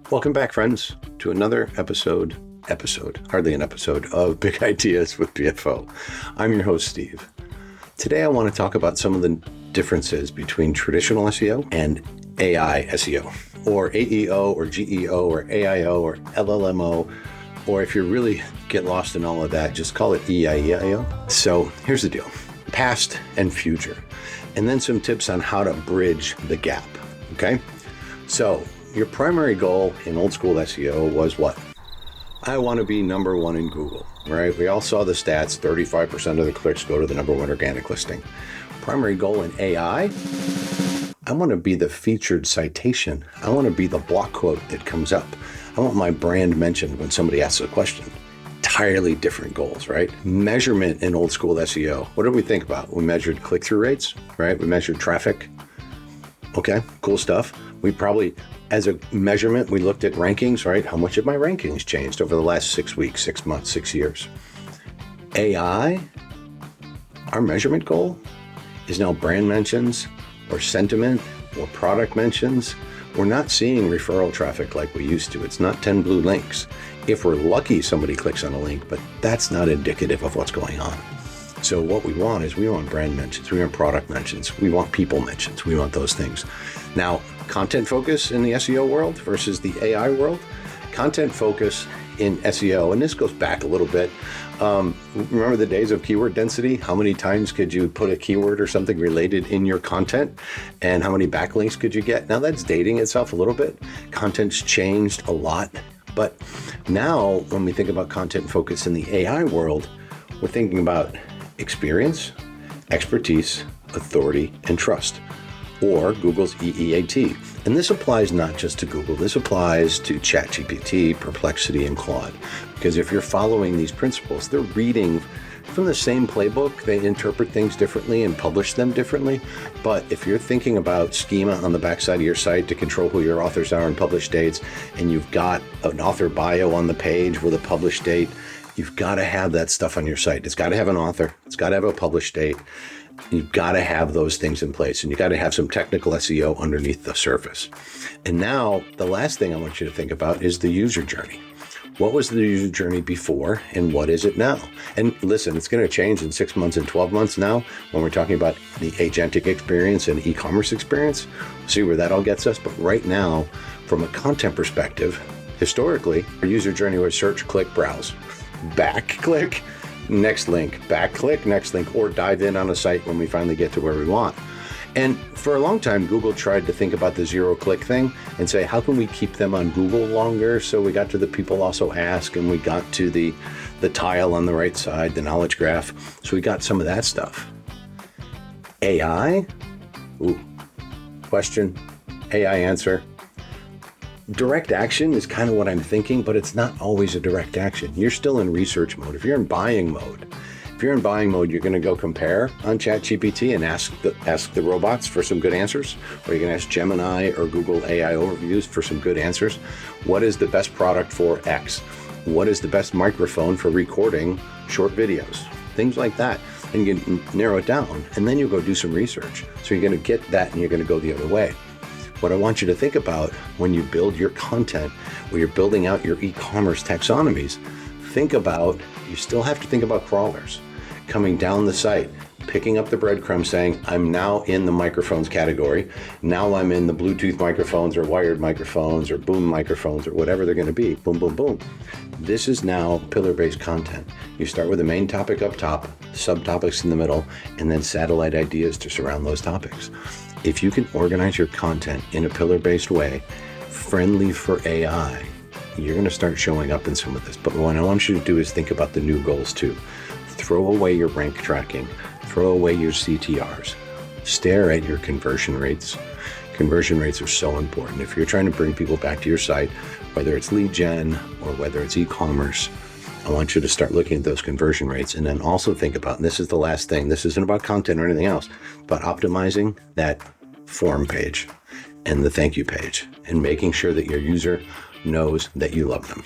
Welcome back, friends, to another hardly an episode of Big Ideas with BFO. I'm your host, Steve. Today, I want to talk about some of the differences between traditional SEO and AI SEO, or AEO, or GEO, or AIO, or LLMO, or if you really get lost in all of that, just call it EIEIO. So here's the deal, past and future, and then some tips on how to bridge the gap, okay? So your primary goal in old school SEO was what? I want to be number one in Google, right? We all saw the stats, 35% of the clicks go to the number one organic listing. Primary goal in AI, I want to be the featured citation. I want to be the block quote that comes up. I want my brand mentioned when somebody asks a question. Entirely different goals, right? Measurement in old school SEO. What did we think about? We measured click-through rates, right? We measured traffic. Okay, cool stuff. We probably, as a measurement, we looked at rankings, right? How much have my rankings changed over the last 6 weeks, 6 months, 6 years? AI, our measurement goal is now brand mentions or sentiment or product mentions. We're not seeing referral traffic like we used to. It's not 10 blue links. If we're lucky, somebody clicks on a link, but that's not indicative of what's going on. So what we want is we want brand mentions, we want product mentions, we want people mentions, we want those things. Now, content focus in the SEO world versus the AI world. Content focus in SEO, and this goes back a little bit. Remember the days of keyword density? How many times could you put a keyword or something related in your content? And how many backlinks could you get? Now that's dating itself a little bit. Content's changed a lot. But now when we think about content focus in the AI world, we're thinking about experience, expertise, authority, and trust, or Google's EEAT. And this applies not just to Google, this applies to ChatGPT, Perplexity, and Claude. Because if you're following these principles, they're reading from the same playbook, they interpret things differently and publish them differently. But if you're thinking about schema on the backside of your site to control who your authors are and publish dates, and you've got an author bio on the page with a published date, you've got to have that stuff on your site. It's got to have an author. It's got to have a published date. You've got to have those things in place, and you got to have some technical SEO underneath the surface. And now the last thing I want you to think about is the user journey. What was the user journey before and what is it now? And listen, it's going to change in 6 months and 12 months now when we're talking about the agentic experience and e-commerce experience. We'll see where that all gets us. But right now, from a content perspective, historically, our user journey was search, click, browse, back click, next link, back click, next link, or dive in on a site when we finally get to where we want. And for a long time, Google tried to think about the zero click thing and say, how can we keep them on Google longer? So we got to the people also ask, and we got to the tile on the right side, the knowledge graph. So we got some of that stuff. AI, question, AI answer. Direct action is kind of what I'm thinking, but it's not always a direct action. You're still in research mode. If you're in buying mode, you're going to go compare on ChatGPT and ask the robots for some good answers, or you're going to ask Gemini or Google AI overviews for some good answers. What is the best product for X? What is the best microphone for recording short videos? Things like that. And you can narrow it down, and then you go do some research. So you're going to get that, and you're going to go the other way. What I want you to think about when you build your content, when you're building out your e-commerce taxonomies, you still have to think about crawlers coming down the site, picking up the breadcrumbs saying, I'm now in the microphones category. Now I'm in the Bluetooth microphones or wired microphones or boom microphones or whatever they're going to be. Boom, boom, boom. This is now pillar-based content. You start with the main topic up top, subtopics in the middle, and then satellite ideas to surround those topics. If you can organize your content in a pillar-based way, friendly for AI, you're going to start showing up in some of this. But what I want you to do is think about the new goals too. Throw away your rank tracking, throw away your CTRs, stare at your conversion rates. Conversion rates are so important. If you're trying to bring people back to your site, whether it's lead gen or whether it's e-commerce, I want you to start looking at those conversion rates, and then also think about, and this is the last thing, this isn't about content or anything else, but optimizing that form page and the thank you page and making sure that your user knows that you love them.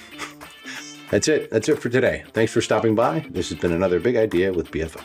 That's it for today. Thanks for stopping by. This has been another Big Idea with BFO.